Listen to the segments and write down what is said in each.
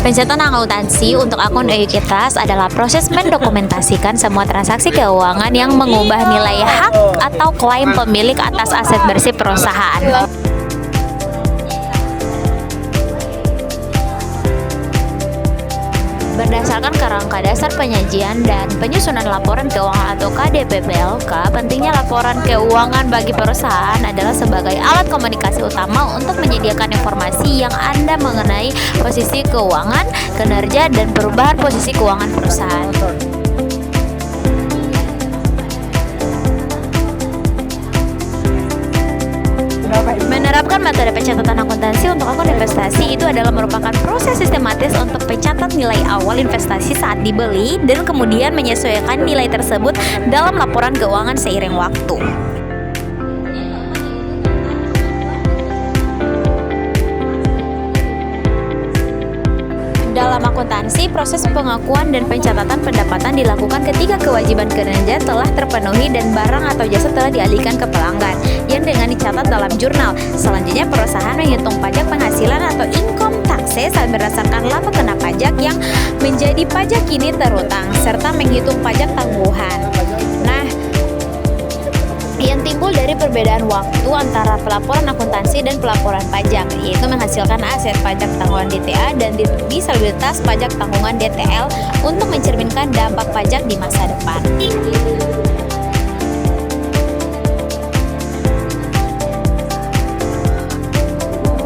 Pencatatan akuntansi untuk akun ekuitas adalah proses mendokumentasikan semua transaksi keuangan yang mengubah nilai hak atau klaim pemilik atas aset bersih perusahaan. Berdasarkan kerangka dasar penyajian dan penyusunan laporan keuangan atau KDP/PLK, pentingnya laporan keuangan bagi perusahaan adalah sebagai alat komunikasi utama untuk menyediakan informasi yang Anda mengenai posisi keuangan, kinerja, dan perubahan posisi keuangan perusahaan. Menerapkan metode pencatatan akuntansi untuk akun investasi itu adalah merupakan proses sistematis untuk mencatat nilai awal investasi saat dibeli dan kemudian menyesuaikan nilai tersebut dalam laporan keuangan seiring waktu. Dalam akuntansi, proses pengakuan dan pencatatan pendapatan dilakukan ketika kewajiban kinerja telah terpenuhi dan barang atau jasa telah dialihkan ke pelanggan yang dengan dicatat dalam jurnal. Selanjutnya, perusahaan menghitung pajak penghasilan atau income taxes berdasarkan laba kena pajak yang menjadi pajak kini terutang, serta menghitung pajak tangguhan. Nah, yang timbul dari perbedaan waktu antara pelaporan akuntansi dan pelaporan pajak, yaitu menghasilkan aset pajak tanggungan DTA dan disabilitas pajak tanggungan DTL untuk mencerminkan dampak pajak di masa depan.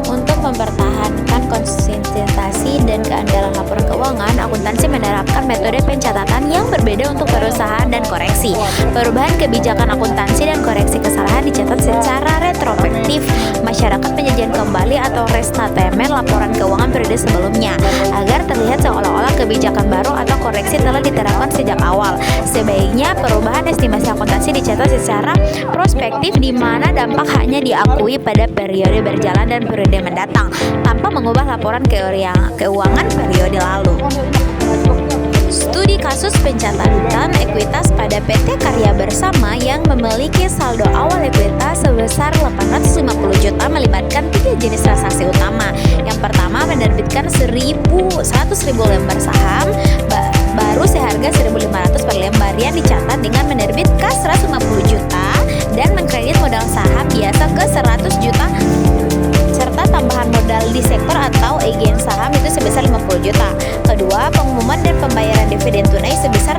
Untuk mempertahankan konsistensi dan keandalan laporan keuangan, akuntansi menerapkan metode pencatatan yang berbeda untuk perusahaan dan koreksi. Perubahan kebijakan akuntansi dan koreksi kesalahan dicatat secara retrospektif. Masyarakat penyajian kembali atau restatement laporan keuangan periode sebelumnya agar terlihat seolah-olah kebijakan baru atau koreksi telah diterapkan sejak awal. Sebaiknya perubahan estimasi akuntansi dicatat secara prospektif di mana dampak hanya diakui pada periode berjalan dan periode mendatang tanpa mengubah laporan keuangan periode lalu. Studi kasus pencatatan ekuitas pada PT Karya Bersama yang memiliki saldo awal ekuitas sebesar 850 juta melibatkan 3 jenis transaksi utama. Yang pertama, menerbitkan 100.000 lembar saham baru seharga 1.500 per lembar yang dicatat dengan menerbit kas 150 juta dan mengkredit modal saham biasa ke 100 juta serta tambahan modal di sektor atau agen saham itu sebesar 50 juta. Kedua, pengumuman dan pembayaran dividen tunai sebesar